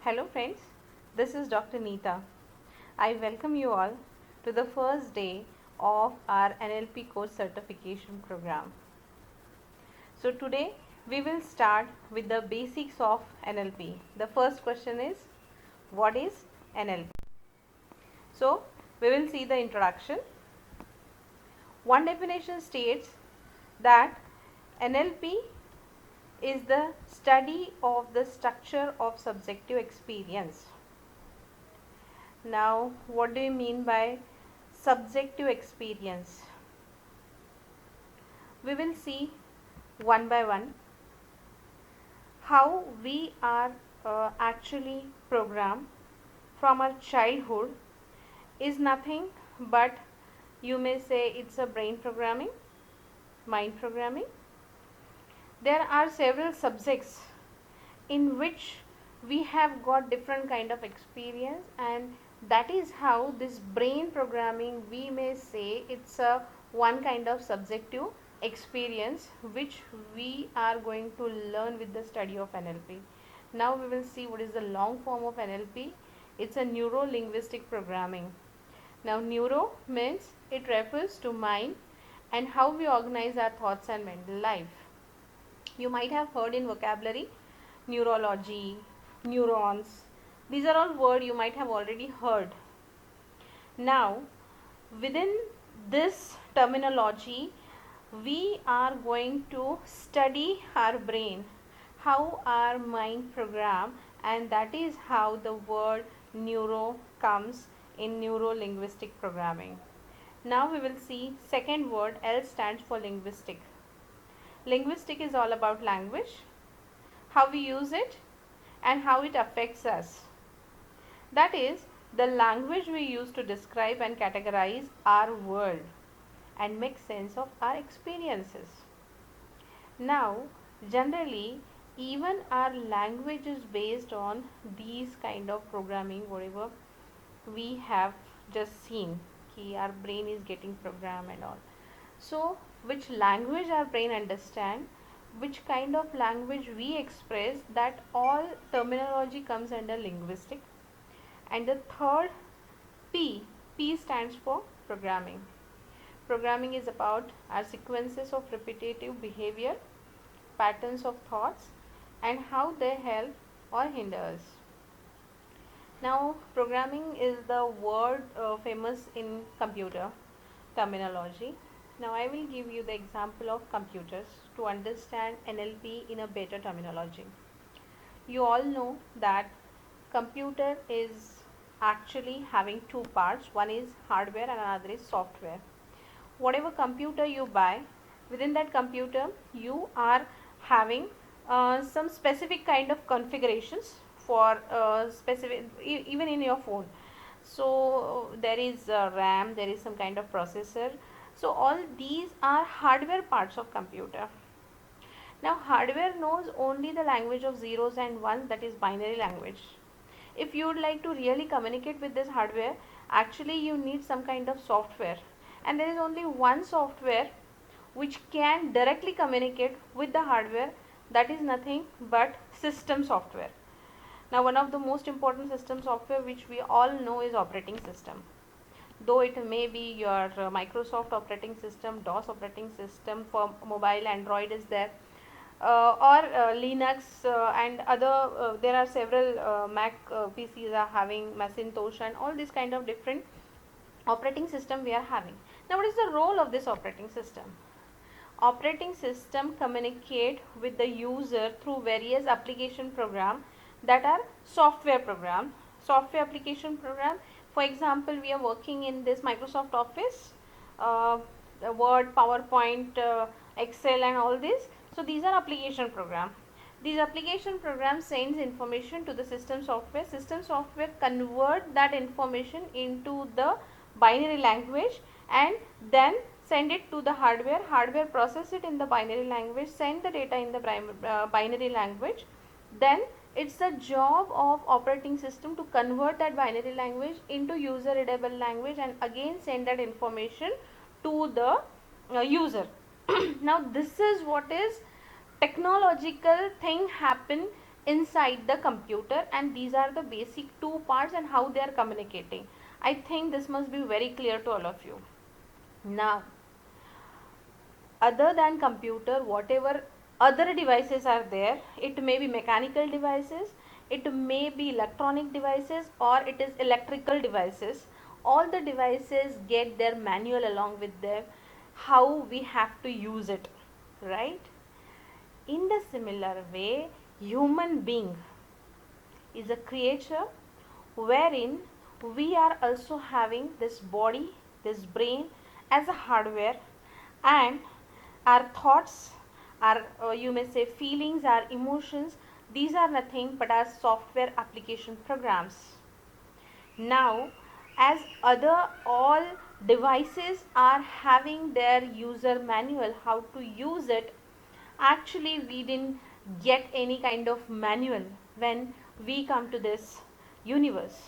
Hello friends, this is Dr. Neeta. I welcome you all to the first day of our NLP course certification program. So today we will start with the basics of NLP. The first question is, what is NLP? So we will see the introduction. One definition states that NLP is the study of the structure of subjective experience. Now, what do you mean by subjective experience? We will see one by one how we are actually programmed from our childhood is nothing but, you may say, it's a brain programming, mind programming. There are several subjects in which we have got different kind of experience, and that is how this brain programming, we may say, it's a one kind of subjective experience which we are going to learn with the study of NLP. Now we will see what is the long form of NLP. It's a neuro linguistic programming. Now neuro means it refers to mind and how we organize our thoughts and mental life. You might have heard in vocabulary neurology, neurons. These are all words you might have already heard. Now, within this terminology, we are going to study our brain, how our mind program, and that is how the word neuro comes in neuro-linguistic programming. Now we will see second word. L stands for linguistic. Linguistic is all about language, how we use it and how it affects us. That is, the language we use to describe and categorize our world and make sense of our experiences. Now, generally, even our language is based on these kind of programming, whatever we have just seen, कि our brain is getting programmed and all. So, which language our brain understand, which kind of language we express, that all terminology comes under linguistic. And the third, P stands for programming. Programming is about our sequences of repetitive behavior, patterns of thoughts, and how they help or hinder us. Now, programming is the word famous in computer terminology. Now, I will give you the example of computers to understand NLP in a better terminology. You all know that computer is actually having two parts. One is hardware and another is software. Whatever computer you buy, within that computer you are having some specific kind of configurations for specific, even in your phone. So there is RAM, there is some kind of processor. So all these are hardware parts of computer. Now hardware knows only the language of zeros and ones, that is binary language. If you would like to really communicate with this hardware, actually you need some kind of software, and there is only one software which can directly communicate with the hardware, that is nothing but system software. Now one of the most important system software which we all know is operating system. Though it may be your Microsoft operating system, DOS operating system for mobile, Android is there, or Linux and other, there are several Mac PCs are having Macintosh and all these kind of different operating system we are having. Now what is the role of this operating system? Operating system communicate with the user through various application program that are software program, software application program. For example, we are working in this Microsoft Office, Word, PowerPoint, Excel and all this. So these are application program. These application program sends information to the system software. System software convert that information into the binary language and then send it to the hardware. Hardware process it in the binary language, send the data in the binary language. Then it's the job of operating system to convert that binary language into user readable language and again send that information to the user. Now this is what is technological thing happen inside the computer, and these are the basic two parts and how they are communicating. I think this must be very clear to all of you. Now, other than computer, whatever other devices are there, it may be mechanical devices, it may be electronic devices, or it is electrical devices. All the devices get their manual along with them, how we have to use it, right? In the similar way, human being is a creature wherein we are also having this body, this brain as a hardware, and our thoughts, our you may say feelings, our emotions, these are nothing but our software application programs. Now, as other all devices are having their user manual how to use it, actually we didn't get any kind of manual when we come to this universe.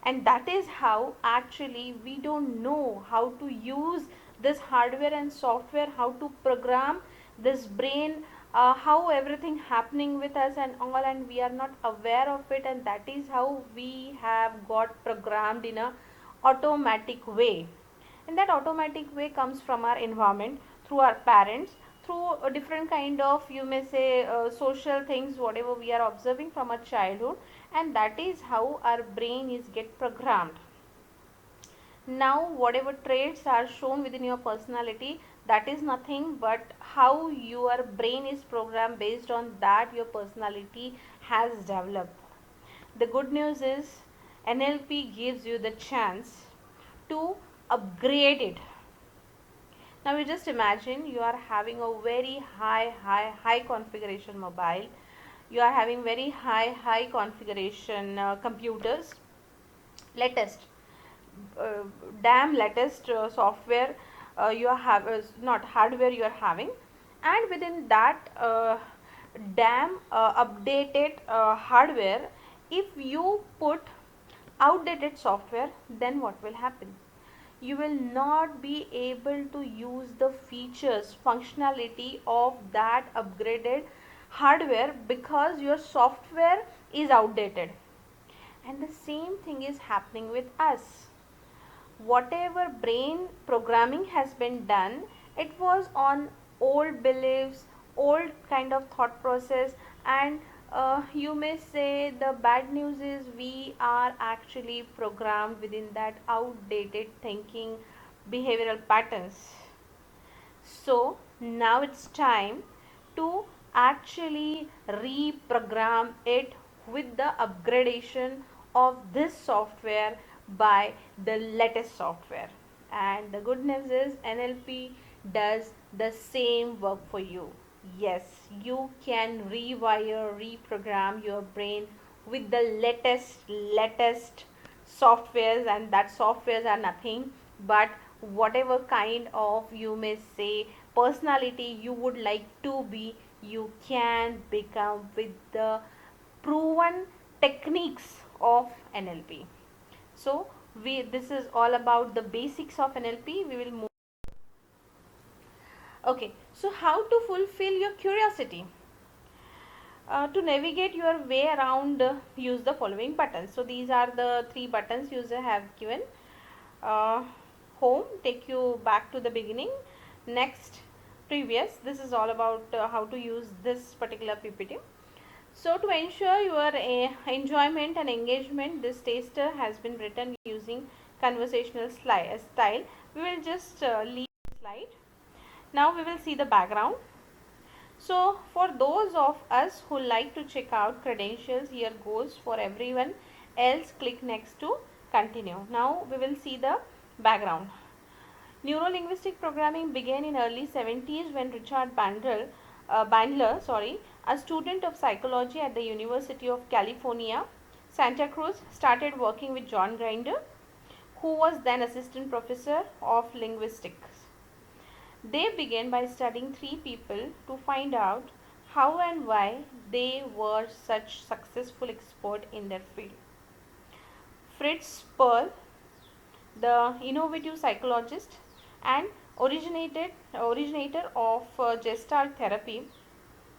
And that is how actually we don't know how to use this hardware and software, how to program this brain, how everything happening with us and all, and we are not aware of it, and that is how we have got programmed in a automatic way. And that automatic way comes from our environment, through our parents, through a different kind of you may say social things whatever we are observing from our childhood, and that is how our brain is get programmed. Now whatever traits are shown within your personality, that is nothing but how your brain is programmed, based on that your personality has developed. The good news is NLP gives you the chance to upgrade it. Now you just imagine you are having a very high configuration mobile, you are having very high configuration computers, latest uh, damn latest software you have not hardware you are having, and within that damn updated hardware, if you put outdated software, then what will happen? You will not be able to use the features functionality of that upgraded hardware because your software is outdated. And the same thing is happening with us. Whatever brain programming has been done, it was on old beliefs, old kind of thought process, and you may say the bad news is we are actually programmed within that outdated thinking behavioral patterns. So now it's time to actually reprogram it with the upgradation of this software by the latest software. And the good news is NLP does the same work for you. Yes, you can rewire, reprogram your brain with the latest softwares, and that softwares are nothing but whatever kind of you may say personality you would like to be, you can become with the proven techniques of NLP. So this is all about the basics of NLP. We will move. Okay, so how to fulfill your curiosity? To navigate your way around, use the following buttons. So these are the three buttons user have given. uh, Home, take you back to the beginning. Next, previous, this is all about how to use this particular PPT. So to ensure your enjoyment and engagement, this taster has been written using conversational style. We will just leave the slide. Now we will see the background. So for those of us who like to check out credentials, here goes. For everyone else, click next to continue. Now we will see the background. Neuro-linguistic programming began in early 70s when Richard Bandler, a student of psychology at the University of California, Santa Cruz, started working with John Grinder, who was then assistant professor of linguistics. They began by studying three people to find out how and why they were such successful experts in their field. Fritz Perl, the innovative psychologist and originator of Gestalt therapy,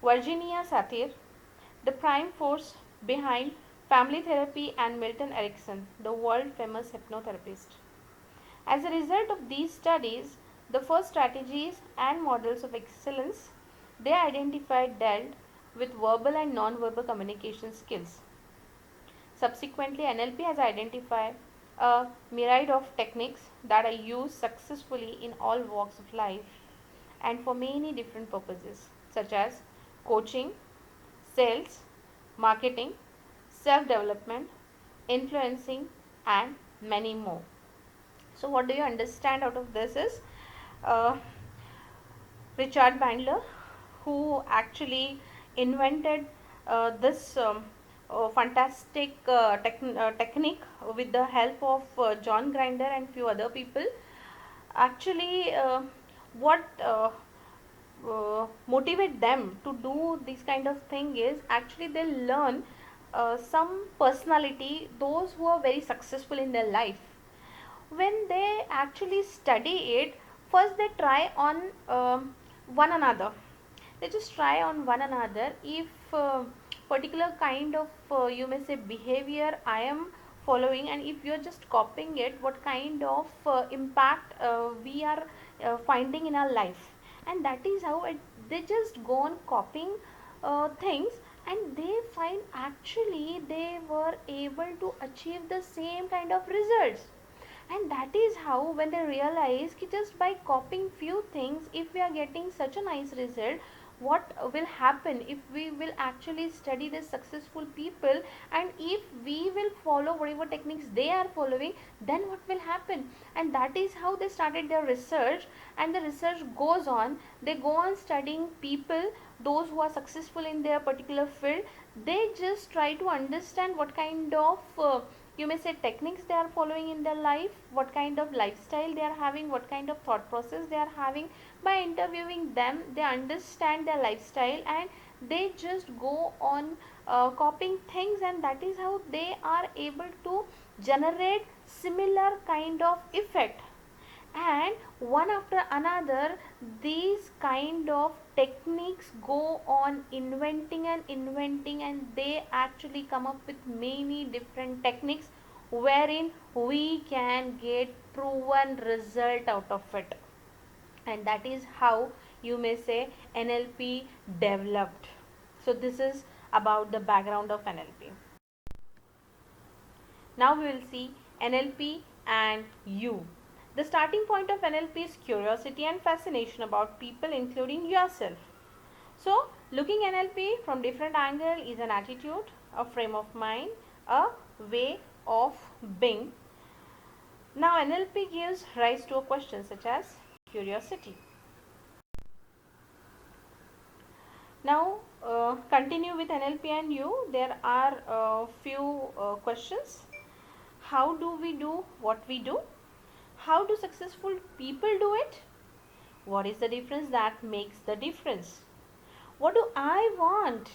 Virginia Satir, the prime force behind family therapy and Milton Erickson, the world famous hypnotherapist. As a result of these studies, the first strategies and models of excellence they identified dealt with verbal and non-verbal communication skills. Subsequently, NLP has identified a myriad of techniques that are used successfully in all walks of life and for many different purposes, such as coaching, sales, marketing, self development, influencing, and many more. So, what do you understand out of this is uh, Richard Bandler, who actually invented this fantastic technique with the help of John Grinder and few other people. Actually, what motivate them to do this kind of thing is actually they learn some personality, those who are very successful in their life. When they actually study it, first they try on one another. They just try on one another if particular kind of you may say behavior I am following, and if you are just copying it, what kind of impact we are finding in our life. And that is how they just go on copying things, and they find actually they were able to achieve the same kind of results. And that is how when they realize that just by copying few things, if we are getting such a nice result, what will happen if we will actually study the successful people, and if we will follow whatever techniques they are following, then what will happen. And that is how they started their research, and the research goes on. They go on studying people, those who are successful in their particular field. They just try to understand what kind of you may say techniques they are following in their life, what kind of lifestyle they are having, what kind of thought process they are having. By interviewing them, they understand their lifestyle, and they just go on copying things, and that is how they are able to generate similar kind of effect. And one after another, these kind of techniques go on inventing, and they actually come up with many different techniques wherein we can get proven result out of it. And that is how you may say NLP developed. So this is about the background of NLP. Now we will see NLP and you. The starting point of NLP is curiosity and fascination about people, including yourself. So, looking NLP from different angle is an attitude, a frame of mind, a way of being. Now, NLP gives rise to a question such as curiosity. Now, continue with NLP and you. There are a few questions. How do we do what we do? How do successful people do it? What is the difference that makes the difference? What do I want?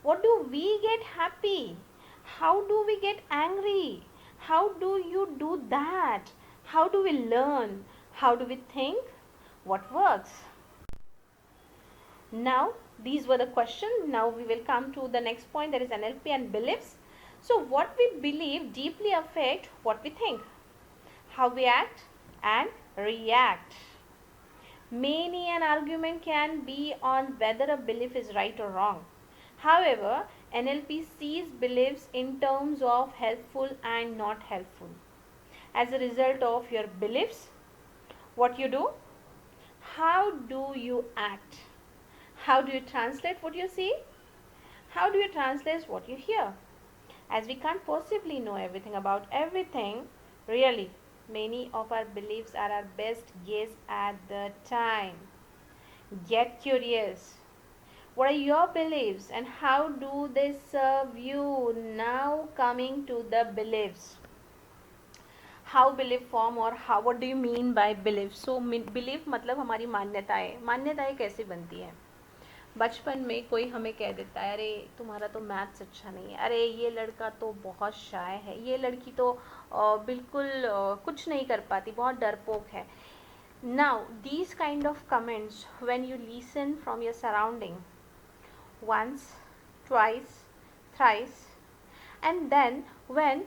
What do we get happy? How do we get angry? How do you do that? How do we learn? How do we think? What works? Now, these were the questions. Now we will come to the next point, that is NLP and beliefs. So, what we believe deeply affect what we think, how we act and react. Many an argument can be on whether a belief is right or wrong. However, NLP sees beliefs in terms of helpful and not helpful. As a result of your beliefs, what you do, how do you act, how do you translate what you see, how do you translate what you hear. As we can't possibly know everything about everything, really, many of our beliefs are our best guess at the time. Get curious. What are your beliefs and how do they serve you? Now coming to the beliefs. How belief form, or how, what do you mean by belief? So belief मतलब हमारी मान्यताएं कैसे बनती हैं? बचपन में कोई हमें कह देता है अरे तुम्हारा तो मैथ्स अच्छा नहीं है, अरे ये लड़का तो बहुत शाय है, ये लड़की तो बिल्कुल कुछ नहीं कर पाती, बहुत डरपोक है. Now these kind of comments, when you listen from your surrounding once, twice, thrice, and then when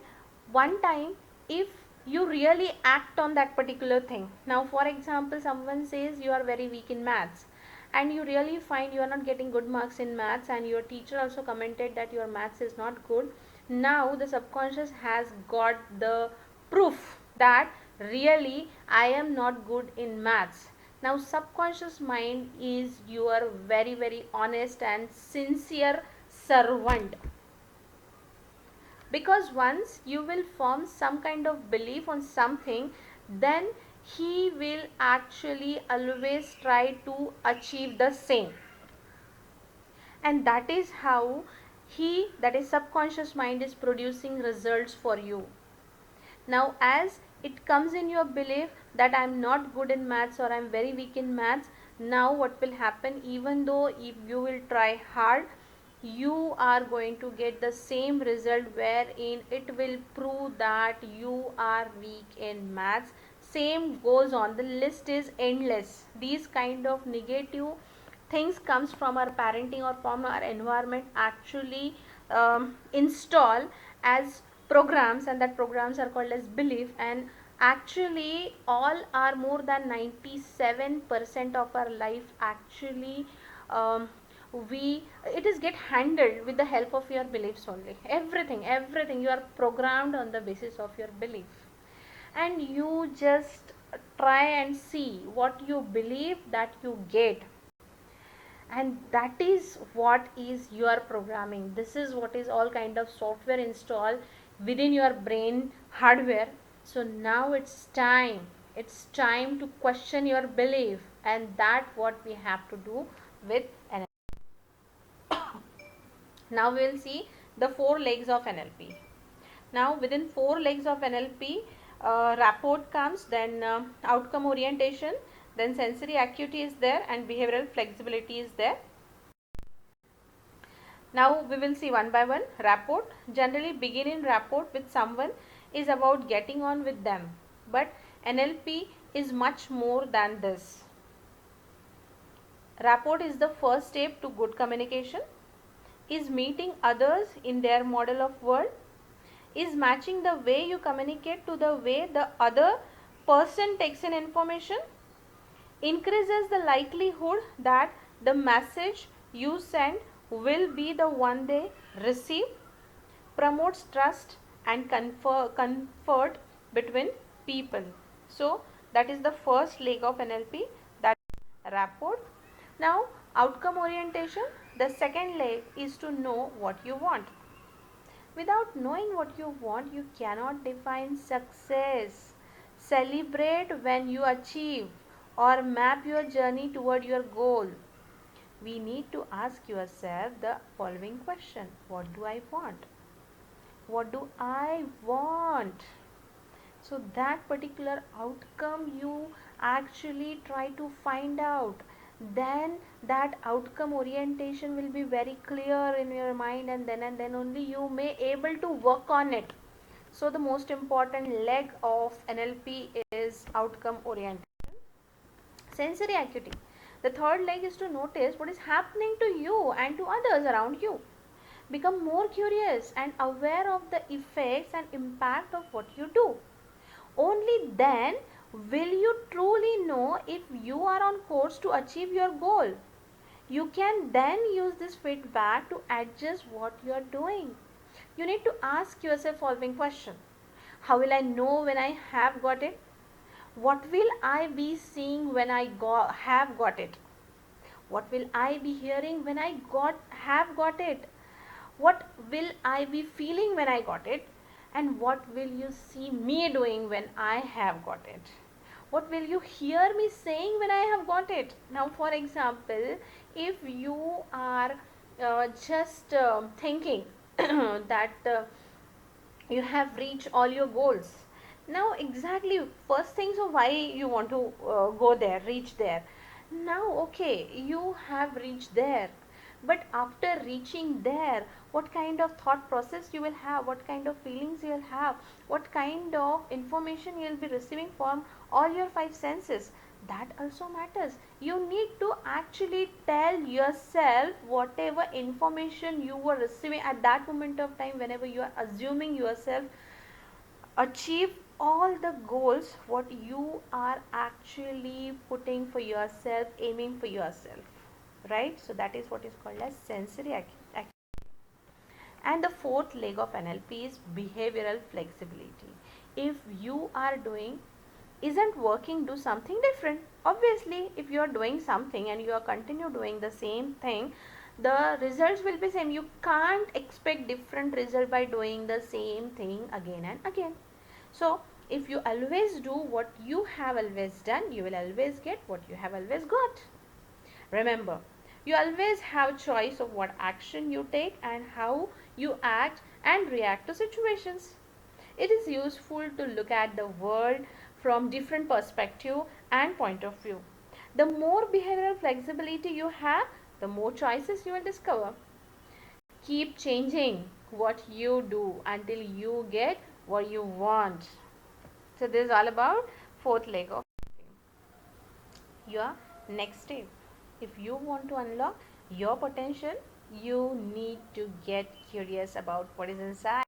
one time, if you really act on that particular thing. Now for example, someone says you are very weak in maths, and you really find you are not getting good marks in maths, and your teacher also commented that your maths is not good. Now the subconscious has got the proof that really I am not good in maths. Now subconscious mind is your very honest and sincere servant, because once you will form some kind of belief on something, then he will actually always try to achieve the same. And that is how he, that is subconscious mind, is producing results for you. Now as it comes in your belief that I am not good in maths or I am very weak in maths, now what will happen, even though if you will try hard, you are going to get the same result wherein it will prove that you are weak in maths. Same goes on, the list is endless. These kind of negative things comes from our parenting or from our environment, actually install as programs, and that programs are called as belief. And actually all are more than 97% of our life actually we it is get handled with the help of your beliefs only. Everything you are programmed on the basis of your belief, and you just try and see what you believe that you get, and that is what is your programming. This is what is all kind of software installed within your brain hardware. So now it's time to question your belief, and that what we have to do with NLP. Now we will see the four legs of NLP. Now within four legs of NLP, rapport comes, then outcome orientation, then sensory acuity is there, and behavioral flexibility is there. Now we will see one by one. Rapport. Generally begin in rapport with someone is about getting on with them, but NLP is much more than this. Rapport is the first step to good communication, is meeting others in their model of world, is matching the way you communicate to the way the other person takes in information, increases the likelihood that the message you send will be the one they receive, promotes trust and comfort between people. So that is the first leg of NLP, that rapport. Now outcome orientation, the second leg is to know what you want. Without knowing what you want, you cannot define success, celebrate when you achieve, or map your journey toward your goal. We need to ask yourself the following question: what do I want? What do I want? So that particular outcome you actually try to find out, then that outcome orientation will be very clear in your mind, and then only you may able to work on it. So the most important leg of NLP is outcome orientation. Sensory acuity, the third leg is to notice what is happening to you and to others around you. Become more curious and aware of the effects and impact of what you do. Only then will you truly know if you are on course to achieve your goal. You can then use this feedback to adjust what you are doing. You need to ask yourself following question: how will I know when I have got it? What will I be seeing when I have got it? What will I be hearing when I have got it? What will I be feeling when I got it? And what will you see me doing when I have got it? What will you hear me saying when I have got it? Now for example, if you are just thinking that you have reached all your goals. Now exactly first thing, so why you want to go there, reach there? Now okay, you have reached there, but after reaching there, what kind of thought process you will have, what kind of feelings you will have, what kind of information you will be receiving from all your five senses? that also matters. You need to actually tell yourself whatever information you were receiving at that moment of time, whenever you are assuming yourself achieve all the goals what you are actually putting for yourself, aiming for yourself, right? So that is what is called as sensory and the fourth leg of NLP is behavioral flexibility. If you are doing isn't working, do something different. Obviously, if you are doing something and you are continue doing the same thing, the results will be same. You can't expect different result by doing the same thing again and again. So if you always do what you have always done, you will always get what you have always got. Remember, you always have choice of what action you take and how you act and react to situations. It is useful to look at the world from different perspective and point of view. The more behavioral flexibility you have, the more choices you will discover. Keep changing what you do until you get what you want. So this is all about fourth leg of your next step. If you want to unlock your potential, you need to get curious about what is inside.